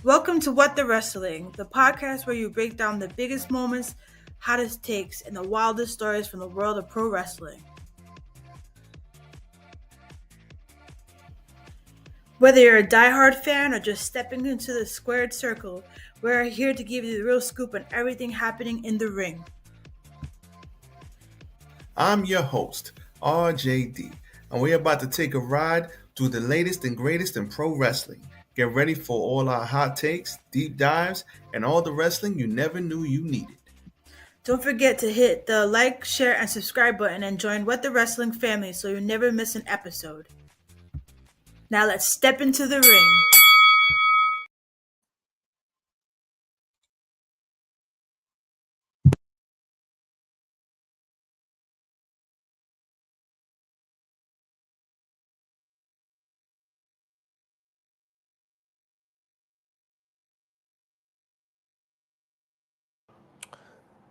Welcome to What the Wrestling, the podcast where you break down the biggest moments, hottest takes, and the wildest stories from the world of pro wrestling. Whether you're a diehard fan or just stepping into the squared circle, we're here to give you the real scoop on everything happening in the ring. I'm your host, RJD, and we're about to take a ride through the latest and greatest in pro wrestling. Get ready for all our hot takes, deep dives, and all the wrestling you never knew you needed. Don't forget to hit the like, share, and subscribe button and join What the Wrestling family so you never miss an episode. Now let's step into the ring.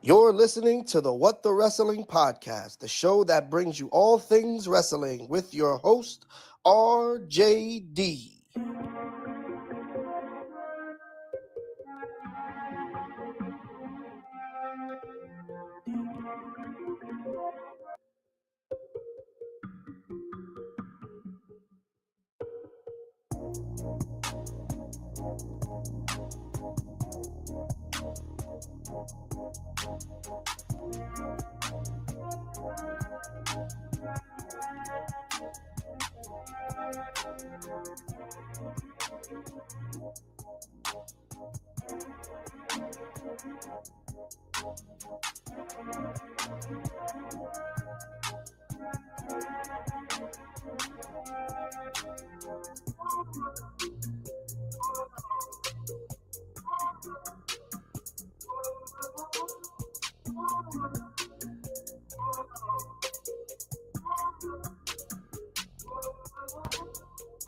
You're listening to the What the Wrestling podcast, the show that brings you all things wrestling with your host, RJD.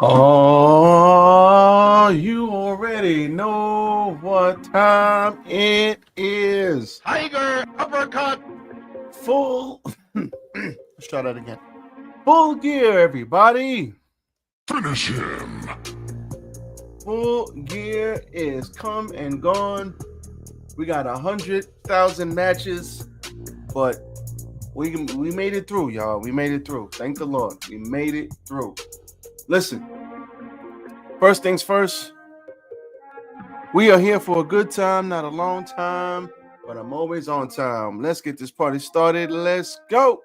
Oh, you already know what time it is. Tiger uppercut. Full. Let's try that again. Full gear, everybody. Finish him. Full gear is come and gone. We got 100,000 matches, but we made it through, y'all. We made it through. Thank the Lord. We made it through. Listen, first things first, we are here for a good time, not a long time, but I'm always on time. Let's get this party started. Let's go.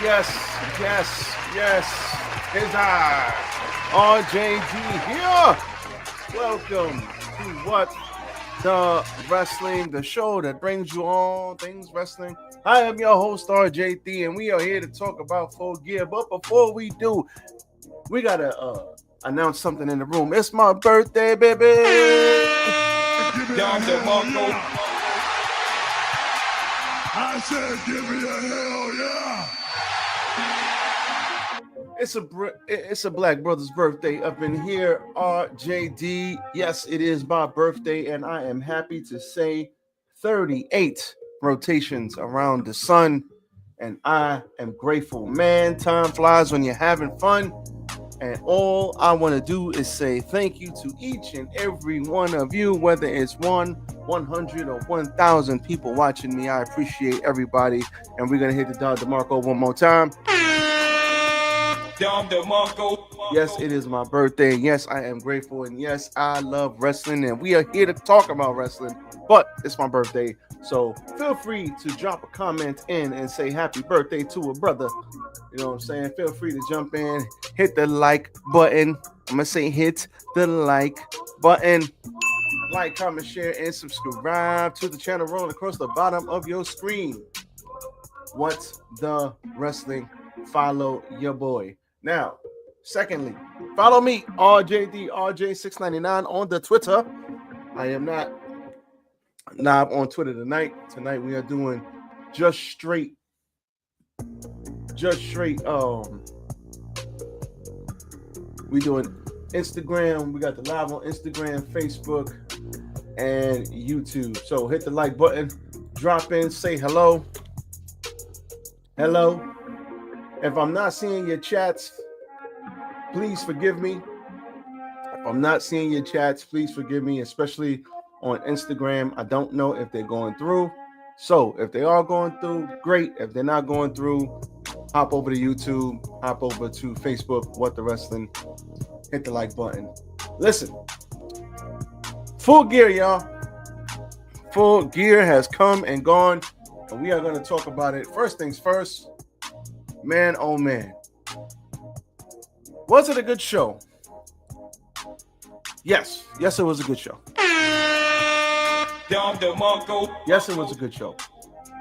Yes. It's I, RJD here. Welcome to What the Wrestling, the show that brings you all things wrestling. I am your host, RJD, and we are here to talk about Full Gear. But before we do, we got to announce something in the room. It's my birthday, baby. I said, give me a hell yeah. It's a black brother's birthday up in here, RJD. Yes, it is my birthday, and I am happy to say 38 rotations around the sun, and I am grateful. Man, time flies when you're having fun, and all I want to do is say thank you to each and every one of you, whether it's 100, or 1,000 people watching me. I appreciate everybody, and we're going to hit the Don DeMarco one more time. Yes, it is my birthday. Yes, I am grateful. And yes, I love wrestling. And we are here to talk about wrestling. But it's my birthday. So feel free to drop a comment in and say happy birthday to a brother. You know what I'm saying? Feel free to jump in. Hit the like button. I'm going to say hit the like button. Like, comment, share, and subscribe to the channel rolling across the bottom of your screen. What's the Wrestling? Follow your boy. Now, secondly, follow me, RJD699 on the Twitter. I am not on Twitter tonight. Tonight we are doing just straight. We doing Instagram. We got the live on Instagram, Facebook, and YouTube. So hit the like button, drop in, say hello. Hello. If I'm not seeing your chats, Please forgive me. If I'm not seeing your chats, please forgive me, especially on Instagram. I don't know if they're going through. So if they are going through, great. If they're not going through, hop over to YouTube, hop over to Facebook, What the Wrestling, hit the like button. Listen, Full Gear, y'all. Full Gear has come and gone, and we are going to talk about it. First things first, man, oh man. Was it a good show? Yes, it was a good show. Yes, it was a good show.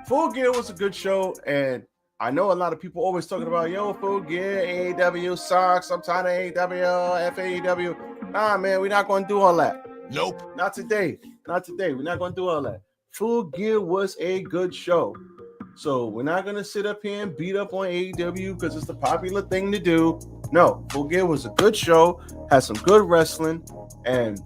Full Gear was a good show, and I know a lot of people always talking about, yo, Full Gear, AEW sucks, I'm tired of AEW, FAEW. Nah, man, we're not going to do all that. Nope. Not today. We're not going to do all that. Full Gear was a good show. So we're not going to sit up here and beat up on AEW because it's the popular thing to do. No, Full Gear was a good show, had some good wrestling, and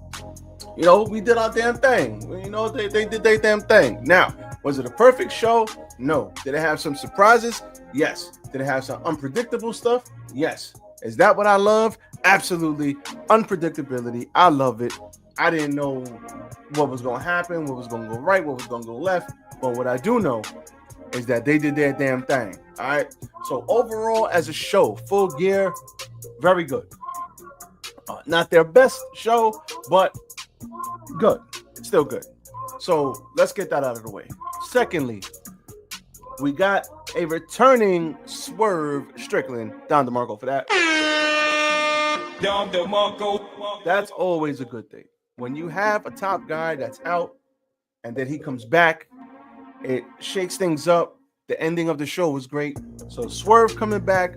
you know, we did our damn thing. You know, they did their damn thing. Now, was it a perfect show? No. Did it have some surprises? Yes. Did it have some unpredictable stuff? Yes. Is that what I love? Absolutely. Unpredictability. I love it. I didn't know what was going to happen, what was going to go right, what was going to go left. But what I do know is that they did their damn thing. All right. So overall, as a show, Full Gear, very good. Not their best show, but good. Still good. So let's get that out of the way. Secondly, we got a returning Swerve Strickland. Don DeMarco for that. Don DeMarco. That's always a good thing. When you have a top guy that's out and then he comes back, it shakes things up. The ending of the show was great. So Swerve coming back,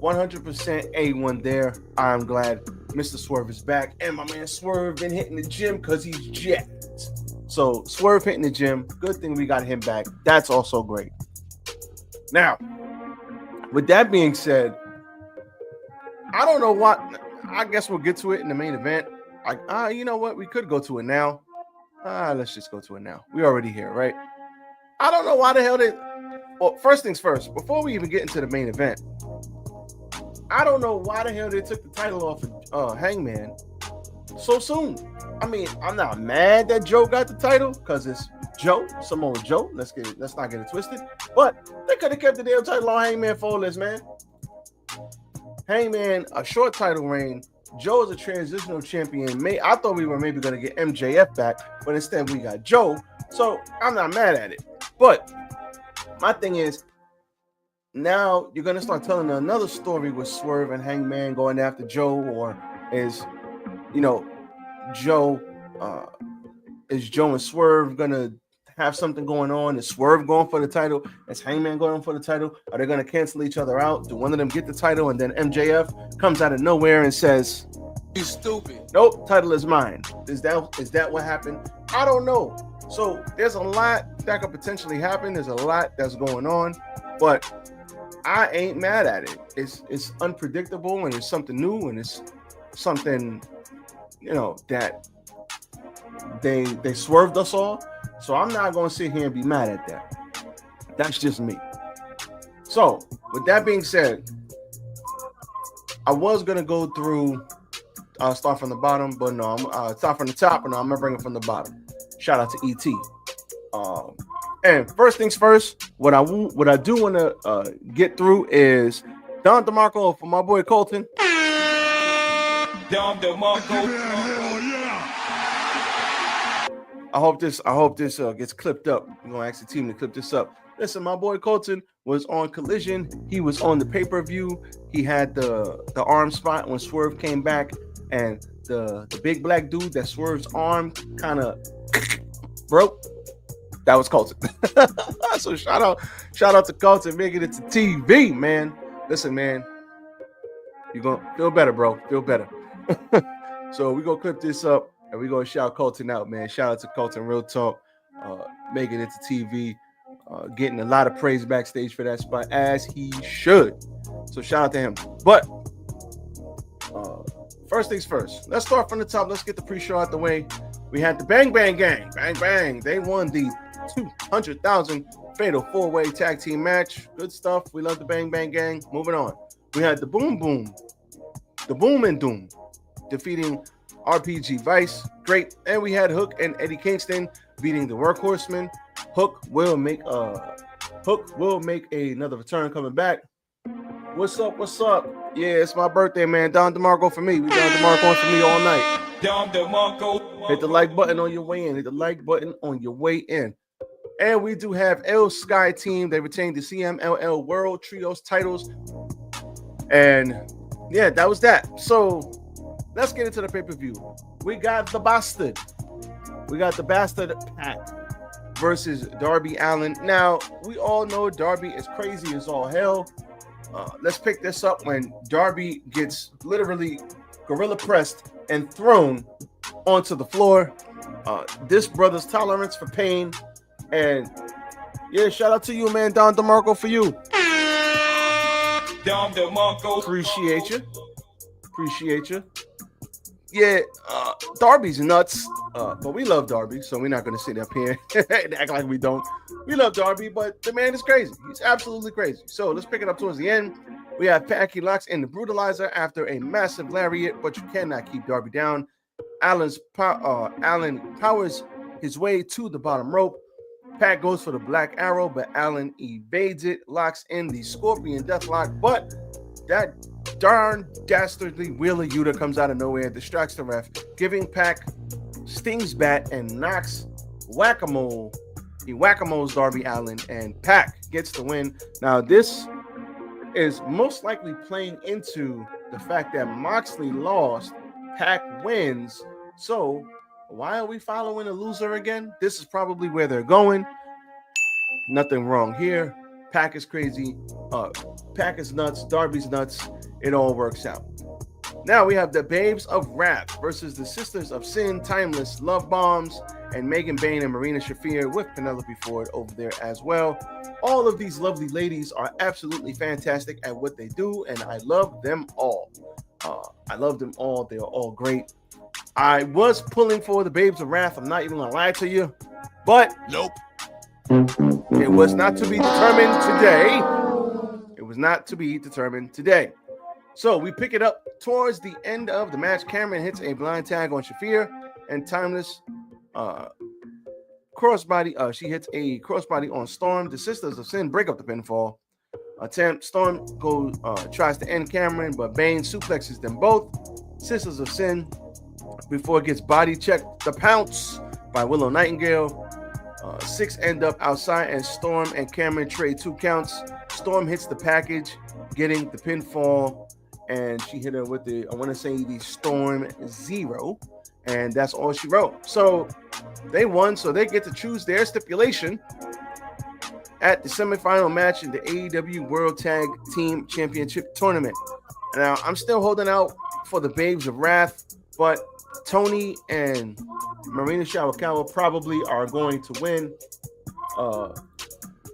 100% A1 there. I'm glad Mr. Swerve is back. And my man Swerve been hitting the gym because he's jacked. So Swerve hitting the gym. Good thing we got him back. That's also great. Now, with that being said, I don't know what. I guess we'll get to it in the main event. You know what? We could go to it now. Let's just go to it now. We're already here, right? I don't know why the hell they. Well, first things first. Before we even get into the main event, I don't know why the hell they took the title off of Hangman so soon. I mean, I'm not mad that Joe got the title because it's Joe, Samoa Joe. Let's not get it twisted. But they could have kept the damn title on Hangman for this, man. Hangman, a short title reign. Joe is a transitional champion. I thought we were maybe going to get MJF back, but instead we got Joe. So I'm not mad at it. But my thing is, now you're going to start telling another story with Swerve and Hangman going after Joe, or is Joe and Swerve going to have something going on? Is Swerve going for the title? Is Hangman going for the title? Are they going to cancel each other out? Do one of them get the title and then MJF comes out of nowhere and says, You stupid. nope, title is mine? Is that what happened? I don't know. So there's a lot that could potentially happen. There's a lot that's going on, but I ain't mad at it. It's unpredictable, and it's something new, and it's something, that they swerved us all. So I'm not going to sit here and be mad at that. That's just me. So with that being said, I was going to go through, start from the bottom, but no, I'm start from the top, and I'm going to bring it from the bottom. Shout out to ET. And first things first, what I do want to get through is Don DeMarco for my boy Colton. Don DeMarco. Hell yeah. I hope this gets clipped up. I'm gonna ask the team to clip this up. Listen, my boy Colton was on Collision. He was on the pay-per-view. He had the arm spot when Swerve came back, and the big black dude that Swerve's arm kind of broke. That was Colton. So shout out to Colton making it to TV, man. Listen, man, you're gonna feel better, bro. Feel better. So we gonna clip this up and we gonna shout Colton out, man. Shout out to Colton, real talk, making it to TV, getting a lot of praise backstage for that spot, as he should. So shout out to him. But first things first, let's start from the top. Let's get the pre-show out the way. We had the Bang Bang Gang. Bang Bang. They won the 200,000 Fatal 4-Way Tag Team match. Good stuff. We love the Bang Bang Gang. Moving on. We had the Boom Boom the Boom and Doom defeating RPG Vice. Great. And we had Hook and Eddie Kingston beating the Workhorsemen. Hook will make another return coming back. What's up? What's up? Yeah, it's my birthday, man. Don DeMarco for me. We Don DeMarco for me all night. Don DeMarco. Hit the like button on your way in. Hit the like button on your way in. And we do have El Sky Team. They retained the CMLL World Trios titles. And yeah, that was that. So let's get into the pay-per-view. We got the Bastard. We got the Bastard Pack versus Darby Allin. Now, we all know Darby is crazy as all hell. Let's pick this up when Darby gets literally gorilla pressed and thrown onto the floor. This brother's tolerance for pain. And yeah, shout out to you, man. Don DeMarco for you. Don DeMarco. Appreciate you. Yeah, Darby's nuts, but we love Darby, so we're not going to sit up here and act like we don't. We love Darby, but the man is crazy. He's absolutely crazy. So let's pick it up towards the end. We have Packy locks in the Brutalizer after a massive lariat, but you cannot keep Darby down. Allin powers his way to the bottom rope. Pac goes for the Black Arrow, but Allin evades it, locks in the Scorpion Deathlock, but that darn dastardly Wheeler Yuta comes out of nowhere, distracts the ref, giving Pac Sting's bat and knocks whack-a-mole. He whack-a-moles Darby Allin, and Pac gets the win. Now, this is most likely playing into the fact that Moxley lost, Pac wins. So, why are we following a loser again? This is probably where they're going. Nothing wrong here. Pac is crazy. Pac is nuts. Darby's nuts. It all works out. Now we have the Babes of Wrath versus the Sisters of Sin, Timeless, Love Bombs, and Megan Bain and Marina Shafir with Penelope Ford over there as well. All of these lovely ladies are absolutely fantastic at what they do, and I love them all. They are all great. I was pulling for the Babes of Wrath. I'm not even gonna lie to you, but Nope. it was not to be determined today. It was not to be determined today. So we pick it up towards the end of the match. Cameron hits a blind tag on Shafir, and Timeless crossbody. She hits a crossbody on Storm. The Sisters of Sin break up the pinfall attempt. Storm tries to end Cameron, but Bane suplexes them both. Sisters of Sin before it gets body checked. The pounce by Willow Nightingale. 6 end up outside, and Storm and Cameron trade 2 counts. Storm hits the package, getting the pinfall, and she hit her with the Storm Zero, and that's all she wrote. So they won, so they get to choose their stipulation at the semifinal match in the AEW World Tag Team Championship Tournament. Now, I'm still holding out for the Babes of Wrath, but Tony and Marina Shawakawa probably are going to win.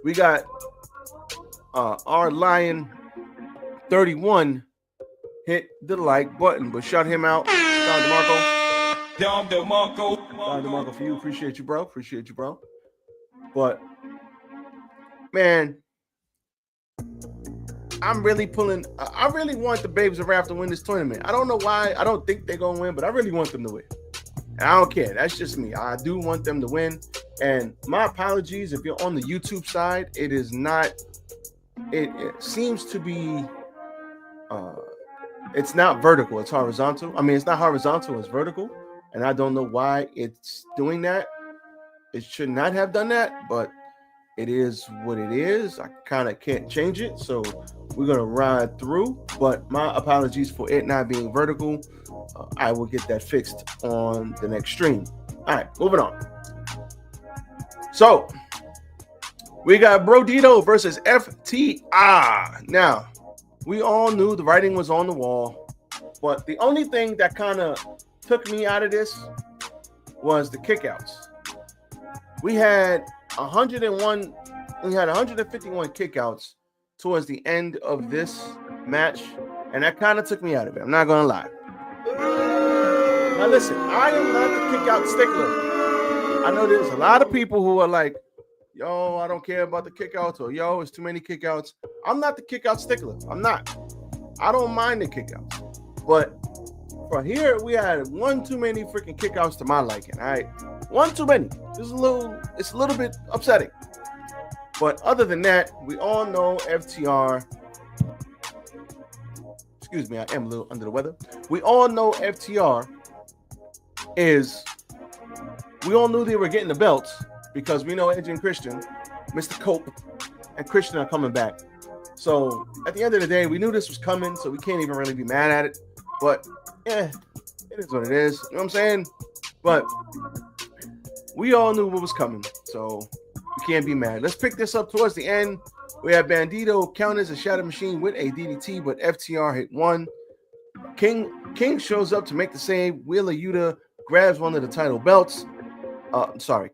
We got our Lion 31 hit the like button, but shut him out. Don DeMarco for you. Appreciate you, bro. But man, I really want the Babes of Wrath to win this tournament. I don't know why. I don't think they're going to win, but I really want them to win. And I don't care. That's just me. I do want them to win. And my apologies if you're on the YouTube side. It is not. It seems to be. It's not vertical. It's horizontal. I mean, it's not horizontal. It's vertical. And I don't know why it's doing that. It should not have done that, but it is what it is. I kind of can't change it. So we're going to ride through. But my apologies for it not being vertical. I will get that fixed on the next stream. All right, moving on. So we got Brodito versus FTR. Now, we all knew the writing was on the wall, but the only thing that kind of took me out of this was the kickouts. We had 151 kickouts towards the end of this match, and that kind of took me out of it. I'm not gonna lie. Now listen, I am not the kickout stickler. I know there's a lot of people who are like, yo, I don't care about the kickouts, or yo, it's too many kickouts. I'm not the kickout stickler. I'm not. I don't mind the kickouts. But for here, we had one too many freaking kickouts to my liking. All right, one too many. It's a little bit upsetting. But other than that, we all know FTR. Excuse me, I am a little under the weather. We all know FTR is. We all knew they were getting the belts because we know Edge and Christian, Mr. Cope, and Christian are coming back. So at the end of the day, we knew this was coming, so we can't even really be mad at it. But it is what it is. You know what I'm saying? But we all knew what was coming, so we can't be mad. Let's pick this up towards the end. We have Bandito counters a Shadow Machine with a DDT, but FTR hit one. King shows up to make the save. Wheeler Yuta grabs one of the title belts.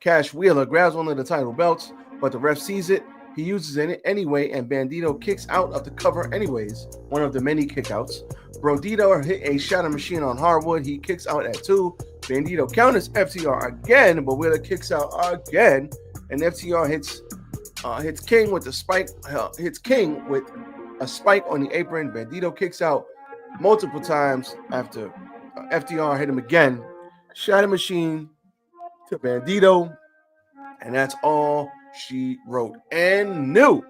Cash Wheeler grabs one of the title belts, but the ref sees it. He uses it anyway, and Bandito kicks out of the cover anyways. One of the many kickouts. Brodito hit a Shadow Machine on hardwood. He kicks out at 2. Bandito counters FTR again, but Wheeler kicks out again, and FTR hits King with the spike. Hits King with a spike on the apron. Bandito kicks out multiple times after FTR hit him again. Shadow Machine to Bandito, and that's all she wrote. And new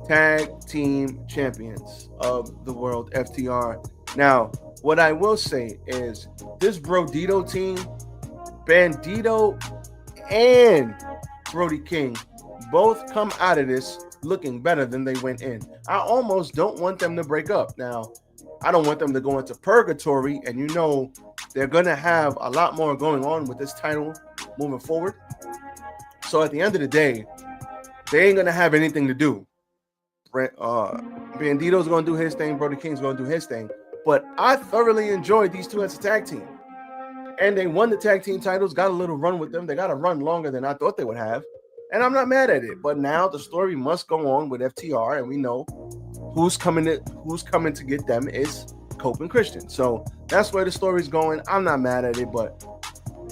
tag team champions of the world, FTR. Now, what I will say is this Brodito team, Bandito and Brody King, both come out of this looking better than they went in. I almost don't want them to break up. Now, I don't want them to go into purgatory, and you know they're going to have a lot more going on with this title moving forward. So at the end of the day, they ain't going to have anything to do. Bandito's going to do his thing. Brody King's going to do his thing. But I thoroughly enjoyed these two as a tag team. And they won the tag team titles, got a little run with them. They got a run longer than I thought they would have. And I'm not mad at it. But now the story must go on with FTR, and we know who's coming to get them is Cope and Christian. So that's where the story's going. I'm not mad at it, but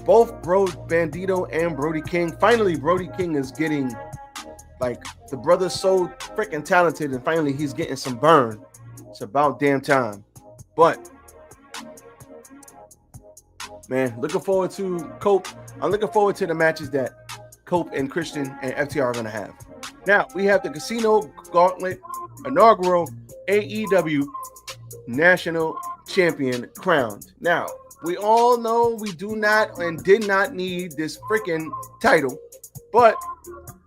both Bandito and Brody King, finally Brody King is getting, like, the brother's so freaking talented, and finally he's getting some burn. It's about damn time. But man, looking forward to Cope. I'm looking forward to the matches that Cope and Christian and FTR are going to have. Now, we have the Casino Gauntlet inaugural AEW National Champion crowned. Now, we all know we do not and did not need this freaking title, but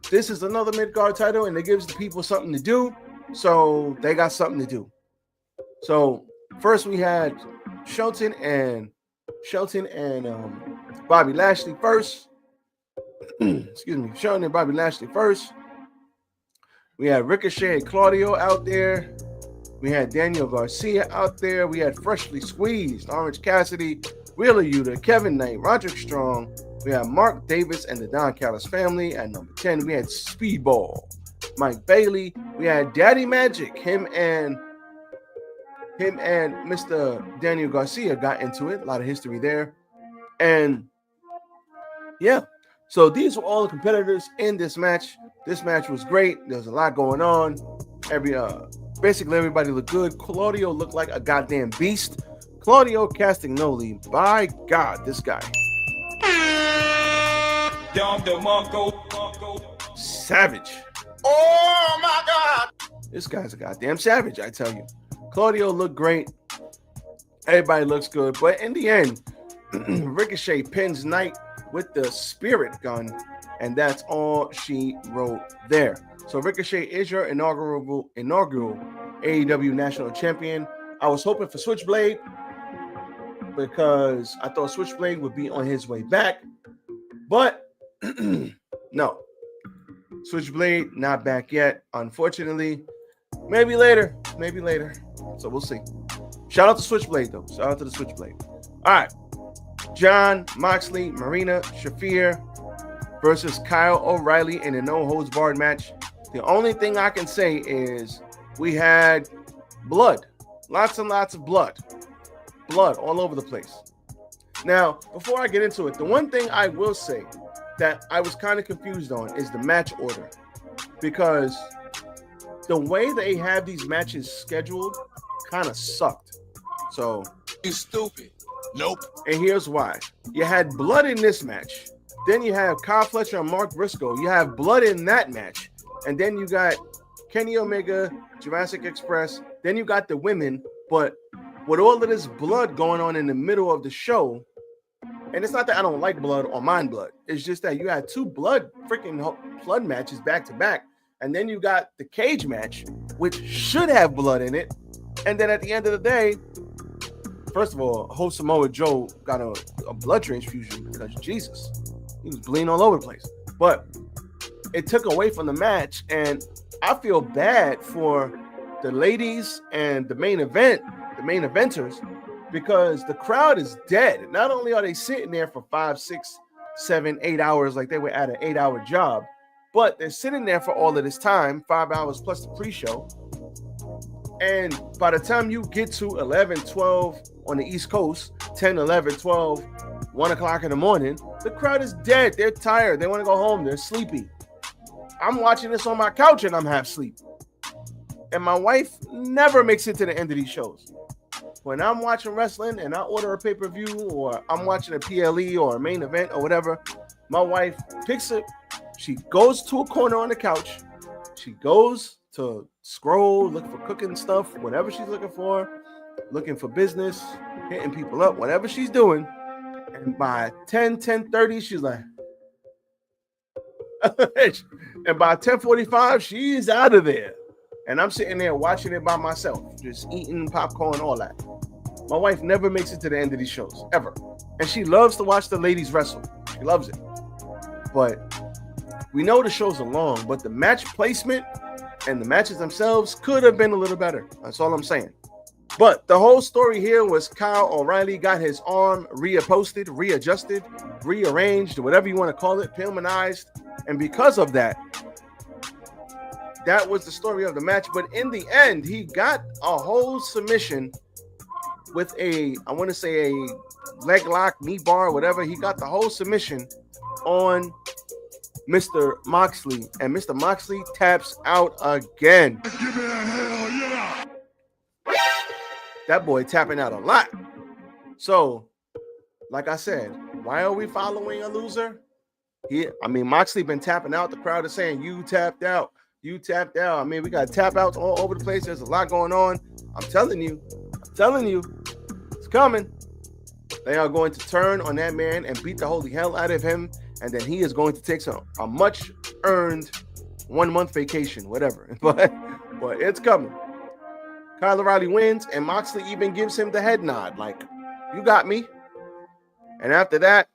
this is another mid-card title, and it gives the people something to do, so they got something to do. So, first we had Shelton and Bobby Lashley first. Excuse me, Shelton and Bobby Lashley first. We had Ricochet and Claudio out there. We had Daniel Garcia out there. We had freshly squeezed Orange Cassidy, Wheeler Yuta, Kevin Knight, Roderick Strong. We had Mark Davis and the Don Callis family. At number 10, we had Speedball, Mike Bailey. We had Daddy Magic. Him and Mr. Daniel Garcia got into it. A lot of history there. And yeah, so these were all the competitors in this match. This match was great. There was a lot going on. Basically everybody looked good. Claudio looked like a goddamn beast. Claudio Castagnoli, by God, this guy. Savage. Oh my God. This guy's a goddamn savage, I tell you. Claudio looked great. Everybody looks good. But in the end, Ricochet pins Knight with the spirit gun, and that's all she wrote there. So Ricochet is your inaugural AEW National Champion. I was hoping for Switchblade because I thought Switchblade would be on his way back, but no. Switchblade not back yet, unfortunately. Maybe later. So we'll see. Shout out to Switchblade, though. Shout out to the Switchblade. All right. John Moxley, Marina Shafir versus Kyle O'Reilly in a no-holds-barred match. The only thing I can say is we had blood. Lots and lots of blood. Blood all over the place. Now, before I get into it, the one thing I will say that I was kind of confused on is the match order. Because the way they have these matches scheduled kind of sucked. So You stupid. Nope. and here's why. You had blood in this match. Then you have Kyle Fletcher and Mark Briscoe. You have blood in that match. And then you got Kenny Omega, Jurassic Express. Then you got the women. But with all of this blood going on in the middle of the show, and it's not that I don't like blood or mind blood. It's just that you had two blood matches back to back. And then you got the cage match, which should have blood in it. And then at the end of the day, first of all, host Samoa Joe got a blood transfusion because Jesus, he was bleeding all over the place. But it took away from the match, and I feel bad for the ladies and the main eventers, because the crowd is dead. Not only are they sitting there for 5, 6, 7, 8 hours like they were at an 8-hour job, but they're sitting there for all of this time, 5 hours plus the pre-show. And by the time you get to 11, 12 on the East Coast, 10, 11, 12, 1 o'clock in the morning, the crowd is dead. They're tired. They want to go home. They're sleepy. I'm watching this on my couch and I'm half asleep. And my wife never makes it to the end of these shows. When I'm watching wrestling and I order a pay-per-view, or I'm watching a PLE or a main event or whatever, my wife picks it. She goes to a corner on the couch. She goes to scroll, look for cooking stuff, whatever she's looking for business, hitting people up, whatever she's doing. And by 10:30, she's like, and by 10:45, she's out of there. And I'm sitting there watching it by myself, just eating popcorn, all that. My wife never makes it to the end of these shows, ever. And she loves to watch the ladies wrestle. She loves it. But we know the shows are long, but the match placement and the matches themselves could have been a little better. That's all I'm saying. But the whole story here was Kyle O'Reilly got his arm readjusted, rearranged, whatever you want to call it, Pillmanized. And because of that, that was the story of the match. But in the end, he got a whole submission with a leg lock, knee bar, whatever. He got the whole submission on Mr. Moxley. And Mr. Moxley taps out again. Give me a hell yeah. That boy tapping out a lot. So, like I said, why are we following a loser? Moxley been tapping out. The crowd is saying, you tapped out. You tapped out. I mean, we got tap outs all over the place. There's a lot going on. I'm telling you, it's coming. They are going to turn on that man and beat the holy hell out of him. And then he is going to take a much earned 1 month vacation, whatever. But it's coming. Kyle O'Reilly wins, and Moxley even gives him the head nod, like, you got me. And after that,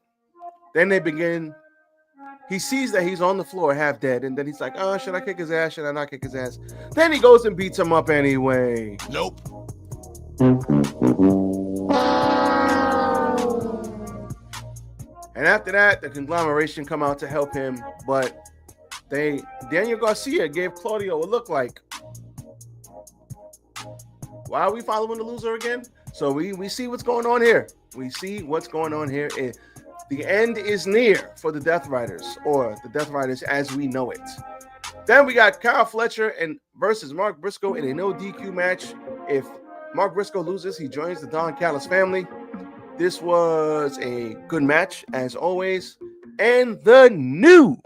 then they begin. He sees that he's on the floor half dead, and then he's like, oh, should I kick his ass? Should I not kick his ass? Then he goes and beats him up anyway. Nope. And after that, the conglomeration come out to help him, but Daniel Garcia gave Claudio a look like, why are we following the loser again? So we see what's going on here. The end is near for the Death Riders, or the Death Riders as we know it. Then we got Kyle Fletcher versus Mark Briscoe in a no DQ match. If Mark Briscoe loses, he joins the Don Callis family. This was a good match, as always. And the new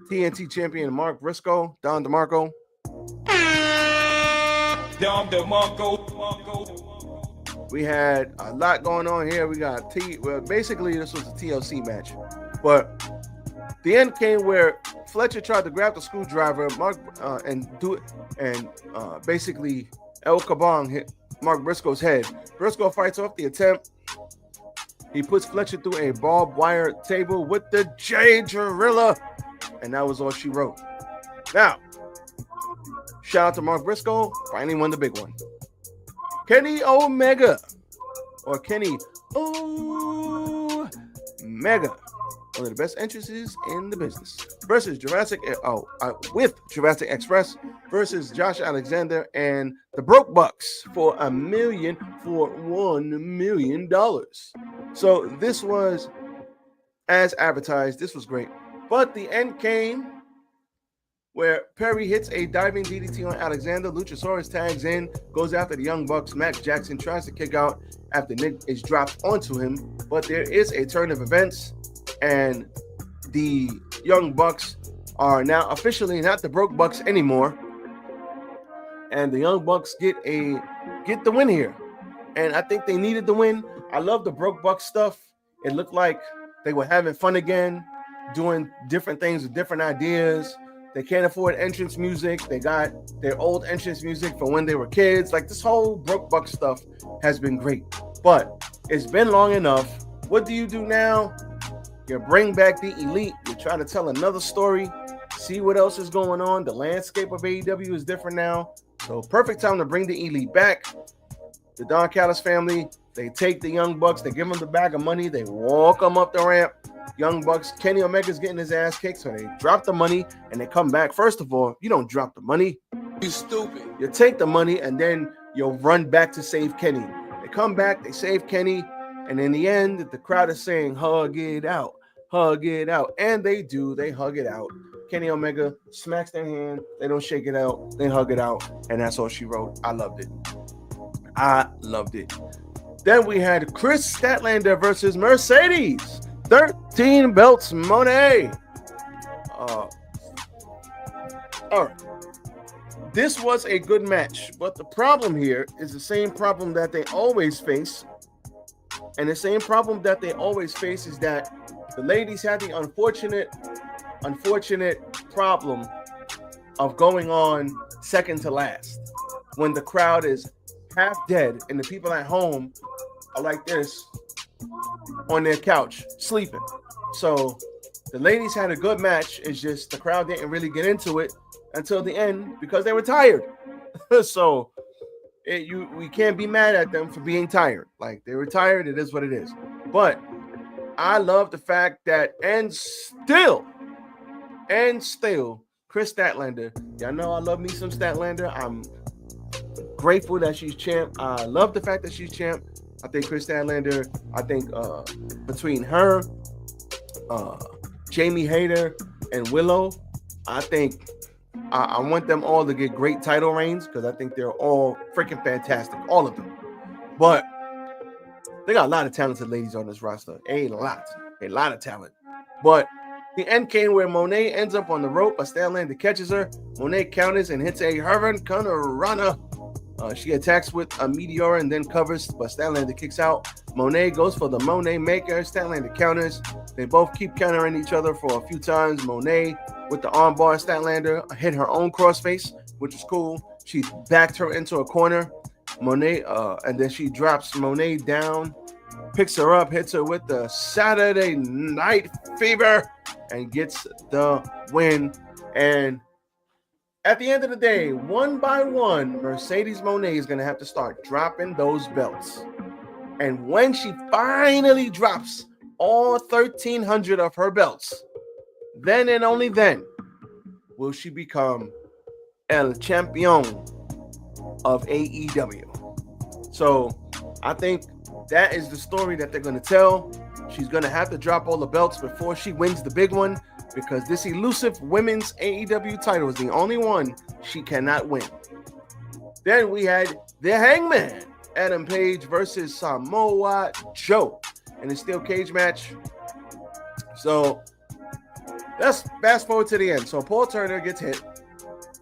TNT champion, Mark Briscoe, Don DeMarco. We had a lot going on here. We got basically this was a TLC match, but the end came where Fletcher tried to grab the screwdriver, basically El Kabong hit Mark Briscoe's head. Briscoe fights off the attempt. He puts Fletcher through a barbed wire table with the J Gorilla, and that was all she wrote. Now, shout out to Mark Briscoe, finally won the big one. Kenny Omega, or Kenny Omega, one of the best entrances in the business, versus with Jurassic Express versus Josh Alexander and the Broke Bucks for $1 million. So this was as advertised. This was great, but the end came where Perry hits a diving DDT on Alexander. Luchasaurus tags in, goes after the Young Bucks. Max Jackson tries to kick out after Nick is dropped onto him, but there is a turn of events, and the Young Bucks are now officially not the Broke Bucks anymore, and the Young Bucks get the win here, and I think they needed the win. I love the Broke Bucks stuff. It looked like they were having fun again, doing different things with different ideas. They can't afford entrance music. They got their old entrance music from when they were kids. Like, this whole Broke Buck stuff has been great, but it's been long enough. What do you do now? You bring back the Elite. You try to tell another story, see what else is going on. The landscape of AEW is different now. So perfect time to bring the Elite back. The Don Callis family, they take the Young Bucks, they give them the bag of money, they walk them up the ramp. Young Bucks, Kenny Omega's getting his ass kicked, so they drop the money and they come back. First of all, you don't drop the money. You stupid. You take the money and then you'll run back to save Kenny. They come back, they save Kenny, and in the end, the crowd is saying, hug it out, hug it out. And they do, they hug it out. Kenny Omega smacks their hand, they don't shake it out, they hug it out, and that's all she wrote. I loved it. I loved it. Then we had Chris Statlander versus Mercedes. 13 belts, Monet. All right. This was a good match, but the problem here is the same problem that they always face. And the same problem that they always face is that the ladies had the unfortunate problem of going on second to last when the crowd is half dead and the people at home are like this on their couch sleeping. So the ladies had a good match. It's just the crowd didn't really get into it until the end because they were tired. So we can't be mad at them for being tired. Like, they were tired. It is what it is. But I love the fact that and still Chris Statlander. Y'all know I love me some Statlander. I'm grateful that she's champ. I love the fact that she's champ. I think Chris Statlander, between her, Jamie Hayter, and Willow, I think I want them all to get great title reigns because I think they're all freaking fantastic, all of them. But they got a lot of talented ladies on this roster. A lot of talent. But the end came where Monet ends up on the rope, but Statlander catches her. Monet counters and hits a Hurricane Rana. She attacks with a Meteor and then covers, but Statlander kicks out. Monet goes for the Monet Maker. Statlander counters. They both keep countering each other for a few times. Monet with the armbar. Statlander hit her own crossface, which is cool. She backed her into a corner. Monet, and then she drops Monet down, picks her up, hits her with the Saturday Night Fever, and gets the win. And at the end of the day, one by one, Mercedes Moné is going to have to start dropping those belts. And when she finally drops all 1,300 of her belts, then and only then will she become El Champion of AEW. So I think that is the story that they're going to tell. She's going to have to drop all the belts before she wins the big one, because this elusive women's AEW title is the only one she cannot win. Then we had the Hangman, Adam Page versus Samoa Joe in a steel cage match. So let's fast forward to the end. So Paul Turner gets hit.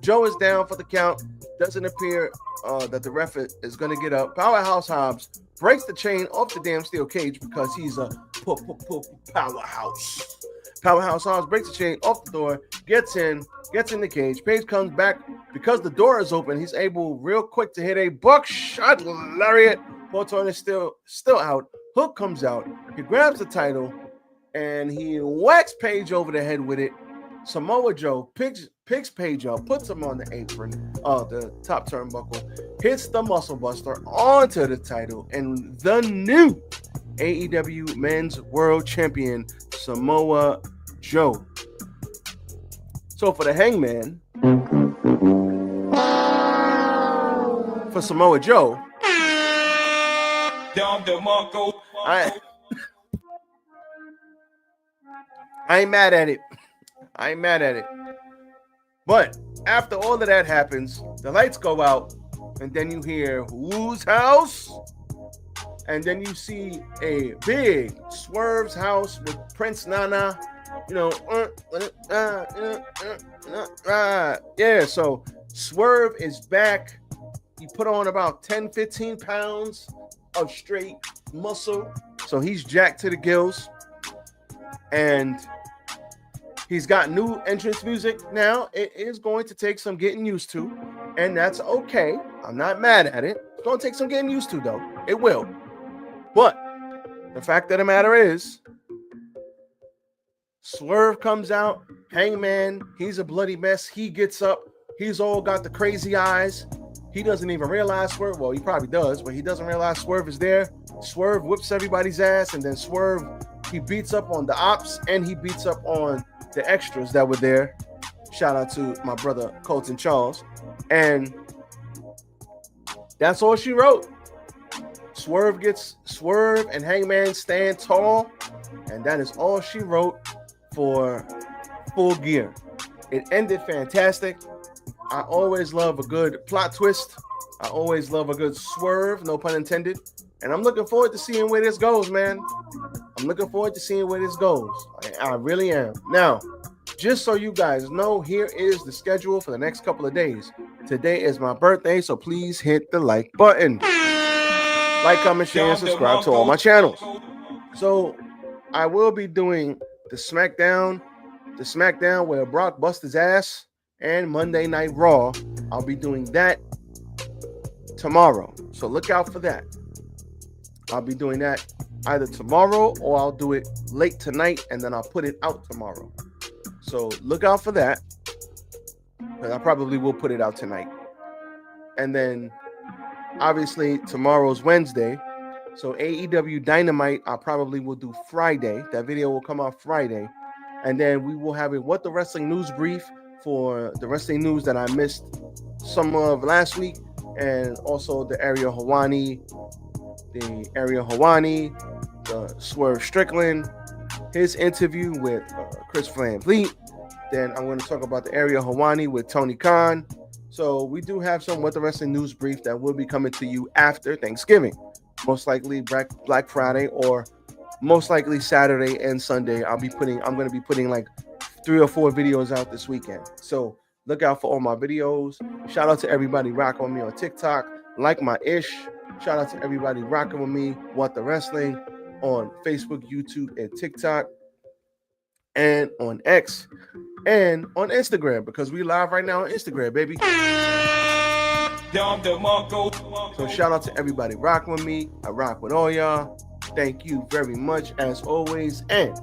Joe is down for the count. Doesn't appear that the ref is going to get up. Powerhouse Hobbs breaks the chain off the damn steel cage because he's a powerhouse. Powerhouse Hobbs breaks the chain off the door, gets in the cage. Page comes back because the door is open. He's able real quick to hit a buckshot lariat. Paul Turner is still out. Hook comes out. He grabs the title and he whacks Page over the head with it. Samoa Joe picks Page up, puts him on the apron, the top turnbuckle, hits the Muscle Buster onto the title, and the new AEW Men's World Champion, Samoa Joe. So for the Hangman, for Samoa Joe, I ain't mad at it. But after all of that happens, the lights go out, and then you hear whose house? And then you see a big Swerve's house with Prince Nana, yeah, so Swerve is back. He put on about 10, 15 pounds of straight muscle. So he's jacked to the gills. And he's got new entrance music now. It is going to take some getting used to. And that's okay. I'm not mad at it. It's going to take some getting used to, though. It will. But the fact of the matter is, Swerve comes out. Hangman, he's a bloody mess. He gets up. He's all got the crazy eyes. He doesn't even realize Swerve. Well, he probably does, but he doesn't realize Swerve is there. Swerve whips everybody's ass, and then Swerve, he beats up on the ops, and he beats up on the extras that were there. Shout out to my brother Colton Charles. And that's all she wrote. Swerve and Hangman stand tall, and that is all she wrote for Full Gear. It ended fantastic. I always love a good plot twist. I always love a good swerve, no pun intended. And I'm looking forward to seeing where this goes, man. I'm looking forward to seeing where this goes. I really am. Now, just so you guys know, here is the schedule for the next couple of days. Today is my birthday, so please hit the like button. Like, comment, share, and subscribe to all my channels. So I will be doing the SmackDown where Brock busts his ass, and Monday Night Raw. I'll be doing that tomorrow. So look out for that. I'll be doing that either tomorrow or I'll do it late tonight and then I'll put it out tomorrow. So look out for that. But I probably will put it out tonight. And then obviously tomorrow's Wednesday. So AEW Dynamite, I probably will do Friday. That video will come out Friday. And then we will have a What the Wrestling News brief for the wrestling news that I missed some of last week, and also the Ariel Helwani, the Swerve Strickland, his interview with Chris Van Vliet. Then I'm going to talk about the Ariel Helwani with Tony Khan. So we do have some What the Wrestling News brief that will be coming to you after Thanksgiving, most likely Black Friday, or most likely Saturday and Sunday. I'm going to be putting like 3 or 4 videos out this weekend. So look out for all my videos. Shout out to everybody rocking with me on TikTok. Like my ish. Shout out to everybody rocking with me, What the Wrestling, on Facebook, YouTube, and TikTok, and on X, and on Instagram, because we live right now on Instagram, baby. So shout out to everybody rocking with me. I rock with all y'all. Thank you very much as always, and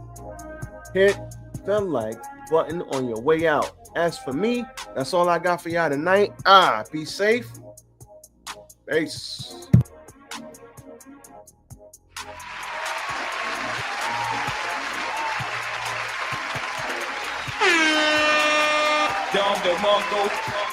hit the like button on your way out. As for me, that's all I got for y'all tonight. Be safe. Peace. Down the Mongo.